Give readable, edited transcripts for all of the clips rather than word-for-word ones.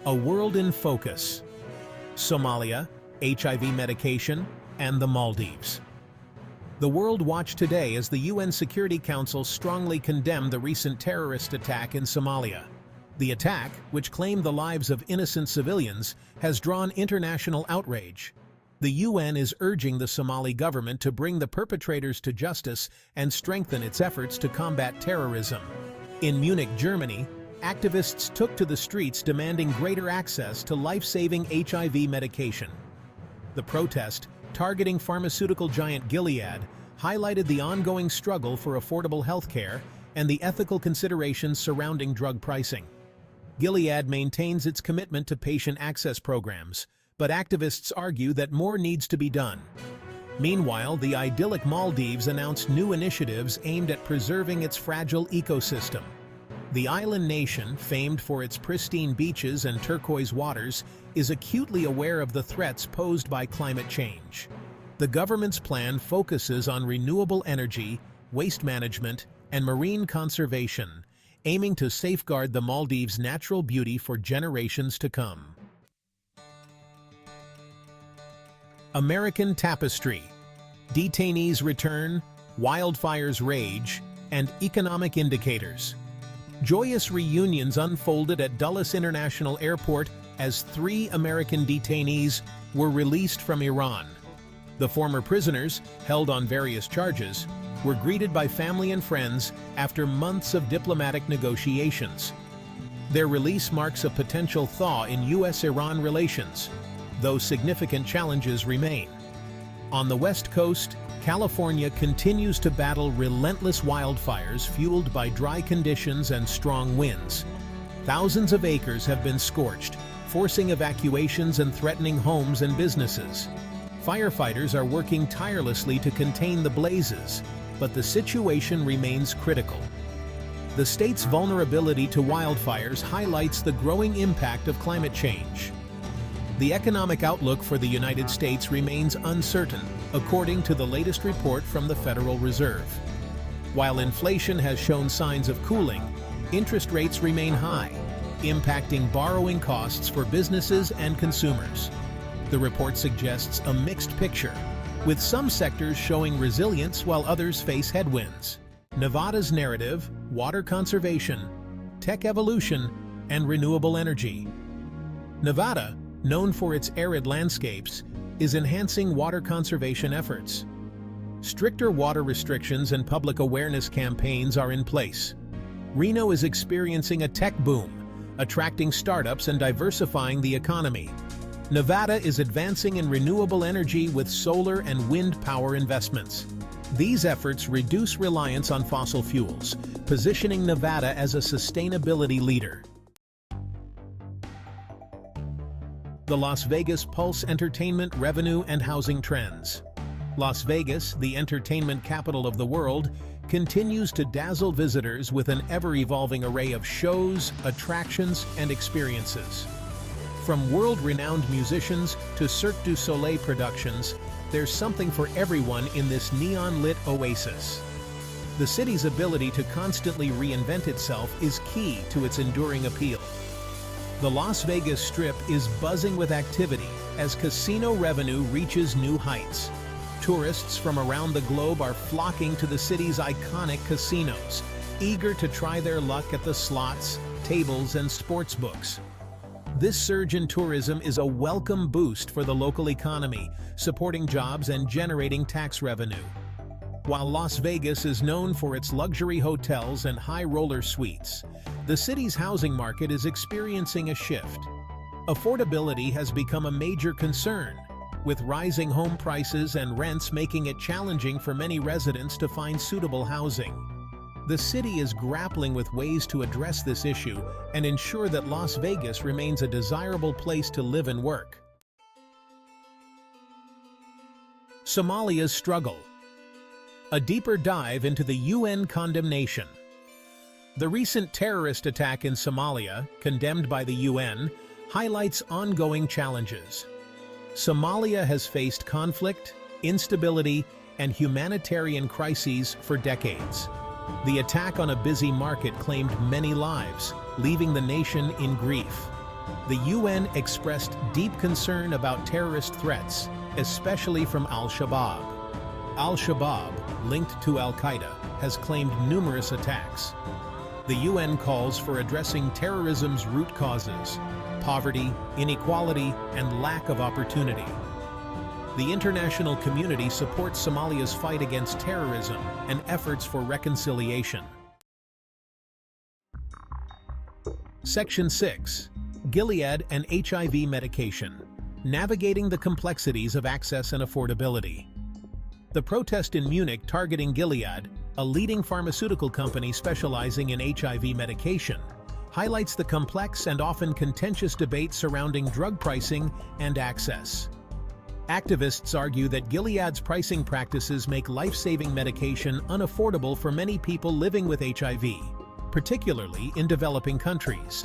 A world in focus. Somalia, HIV medication, and the Maldives. The world watched today as the UN Security Council strongly condemned the recent terrorist attack in Somalia. The attack, which claimed the lives of innocent civilians, has drawn international outrage. The UN is urging the Somali government to bring the perpetrators to justice and strengthen its efforts to combat terrorism. In Munich, Germany, activists took to the streets demanding greater access to life-saving HIV medication. The protest, targeting pharmaceutical giant Gilead, highlighted the ongoing struggle for affordable health care and the ethical considerations surrounding drug pricing. Gilead maintains its commitment to patient access programs, but activists argue that more needs to be done. Meanwhile, the idyllic Maldives announced new initiatives aimed at preserving its fragile ecosystem. The island nation, famed for its pristine beaches and turquoise waters, is acutely aware of the threats posed by climate change. The government's plan focuses on renewable energy, waste management, and marine conservation, aiming to safeguard the Maldives' natural beauty for generations to come. American tapestry. Detainees return, wildfires rage, and economic indicators. Joyous reunions unfolded at Dulles International Airport as 3 American detainees were released from Iran. The former prisoners, held on various charges, were greeted by family and friends after months of diplomatic negotiations. Their release marks a potential thaw in U.S.-Iran relations, though significant challenges remain. On the West Coast, California continues to battle relentless wildfires fueled by dry conditions and strong winds. Thousands of acres have been scorched, forcing evacuations and threatening homes and businesses. Firefighters are working tirelessly to contain the blazes, but the situation remains critical. The state's vulnerability to wildfires highlights the growing impact of climate change. The economic outlook for the United States remains uncertain, according to the latest report from the Federal Reserve. While inflation has shown signs of cooling, interest rates remain high, impacting borrowing costs for businesses and consumers. The report suggests a mixed picture, with some sectors showing resilience while others face headwinds. Nevada's narrative: water conservation, tech evolution, and renewable energy. Nevada, known for its arid landscapes, is enhancing water conservation efforts. Stricter water restrictions and public awareness campaigns are in place. Reno is experiencing a tech boom, attracting startups and diversifying the economy. Nevada is advancing in renewable energy with solar and wind power investments. These efforts reduce reliance on fossil fuels, positioning Nevada as a sustainability leader. The Las Vegas Pulse Entertainment Revenue and Housing Trends. Las Vegas, the entertainment capital of the world, continues to dazzle visitors with an ever-evolving array of shows, attractions, and experiences. From world-renowned musicians to Cirque du Soleil productions, there's something for everyone in this neon-lit oasis. The city's ability to constantly reinvent itself is key to its enduring appeal. The Las Vegas Strip is buzzing with activity as casino revenue reaches new heights. Tourists from around the globe are flocking to the city's iconic casinos, eager to try their luck at the slots, tables, and sports books. This surge in tourism is a welcome boost for the local economy, supporting jobs and generating tax revenue. While Las Vegas is known for its luxury hotels and high-roller suites, the city's housing market is experiencing a shift. Affordability has become a major concern, with rising home prices and rents making it challenging for many residents to find suitable housing. The city is grappling with ways to address this issue and ensure that Las Vegas remains a desirable place to live and work. Somalia's struggle. A deeper dive into the UN condemnation. The recent terrorist attack in Somalia, condemned by the UN, highlights ongoing challenges. Somalia has faced conflict, instability, and humanitarian crises for decades. The attack on a busy market claimed many lives, leaving the nation in grief. The UN expressed deep concern about terrorist threats, especially from Al-Shabaab. Al-Shabaab, linked to Al-Qaeda, has claimed numerous attacks. The UN calls for addressing terrorism's root causes: poverty, inequality, and lack of opportunity. The international community supports Somalia's fight against terrorism and efforts for reconciliation. Section 6. Gilead and HIV medication. Navigating the complexities of access and affordability. The protest in Munich targeting Gilead, a leading pharmaceutical company specializing in HIV medication, highlights the complex and often contentious debate surrounding drug pricing and access. Activists argue that Gilead's pricing practices make life-saving medication unaffordable for many people living with HIV, particularly in developing countries.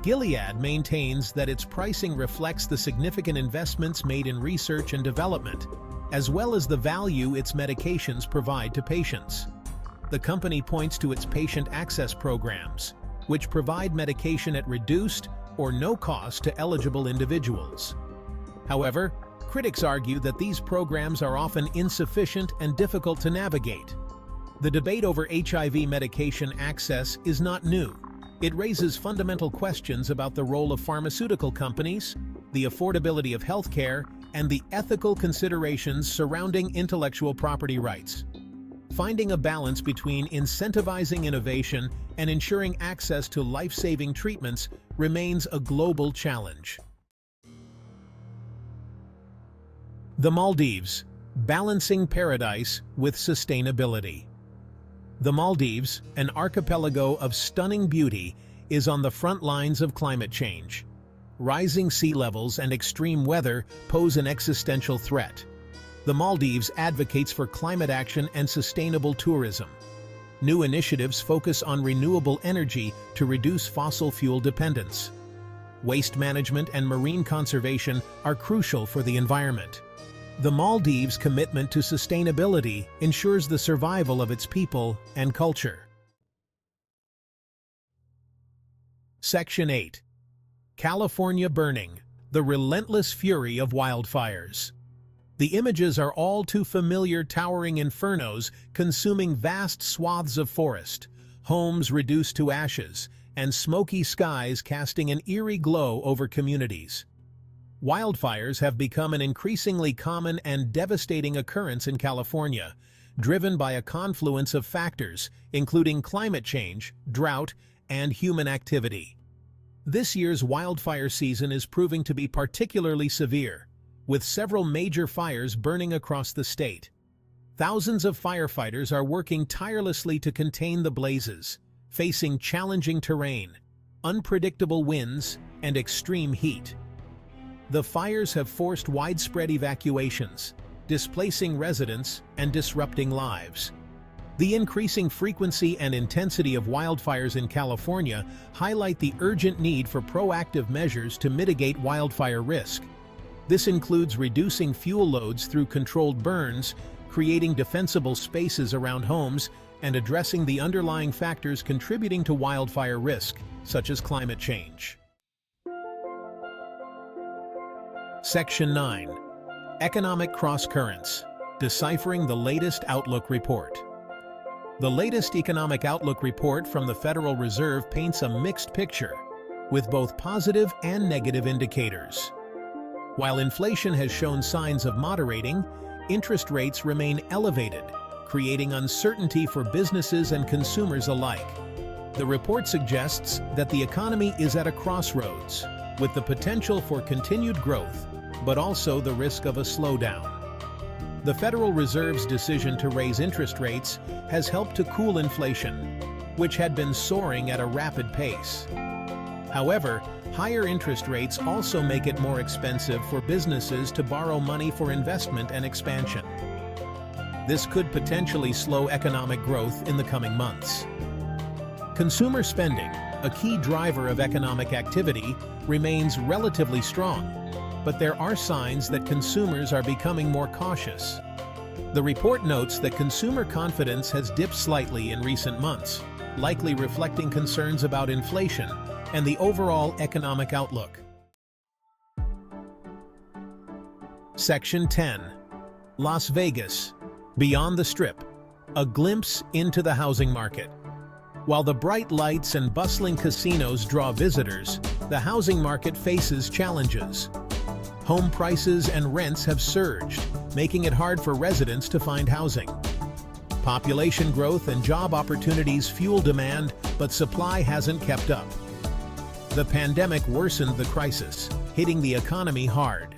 Gilead maintains that its pricing reflects the significant investments made in research and development, as well as the value its medications provide to patients. The company points to its patient access programs, which provide medication at reduced or no cost to eligible individuals. However, critics argue that these programs are often insufficient and difficult to navigate. The debate over HIV medication access is not new. It raises fundamental questions about the role of pharmaceutical companies, the affordability of healthcare, and the ethical considerations surrounding intellectual property rights. Finding a balance between incentivizing innovation and ensuring access to life-saving treatments remains a global challenge. The Maldives, balancing paradise with sustainability. The Maldives, an archipelago of stunning beauty, is on the front lines of climate change. Rising sea levels and extreme weather pose an existential threat. The Maldives advocates for climate action and sustainable tourism. New initiatives focus on renewable energy to reduce fossil fuel dependence. Waste management and marine conservation are crucial for the environment. The Maldives' commitment to sustainability ensures the survival of its people and culture. Section 8. California burning, the relentless fury of wildfires. The images are all too familiar: towering infernos consuming vast swaths of forest, homes reduced to ashes, and smoky skies casting an eerie glow over communities. Wildfires have become an increasingly common and devastating occurrence in California, driven by a confluence of factors, including climate change, drought, and human activity. This year's wildfire season is proving to be particularly severe, with several major fires burning across the state. Thousands of firefighters are working tirelessly to contain the blazes, facing challenging terrain, unpredictable winds, and extreme heat. The fires have forced widespread evacuations, displacing residents and disrupting lives. The increasing frequency and intensity of wildfires in California highlight the urgent need for proactive measures to mitigate wildfire risk. This includes reducing fuel loads through controlled burns, creating defensible spaces around homes, and addressing the underlying factors contributing to wildfire risk, such as climate change. Section 9. Economic Cross-Currents, Deciphering the Latest Outlook Report. The latest Economic Outlook Report from the Federal Reserve paints a mixed picture, with both positive and negative indicators. While inflation has shown signs of moderating, interest rates remain elevated, creating uncertainty for businesses and consumers alike. The report suggests that the economy is at a crossroads, with the potential for continued growth, but also the risk of a slowdown. The Federal Reserve's decision to raise interest rates has helped to cool inflation, which had been soaring at a rapid pace. However, higher interest rates also make it more expensive for businesses to borrow money for investment and expansion. This could potentially slow economic growth in the coming months. Consumer spending, a key driver of economic activity, remains relatively strong, but there are signs that consumers are becoming more cautious. The report notes that consumer confidence has dipped slightly in recent months, likely reflecting concerns about inflation and the overall economic outlook. Section 10. Las Vegas, Beyond the Strip, a glimpse into the housing market. While the bright lights and bustling casinos draw visitors, the housing market faces challenges. Home prices and rents have surged, making it hard for residents to find housing. Population growth and job opportunities fuel demand, but supply hasn't kept up. The pandemic worsened the crisis, hitting the economy hard.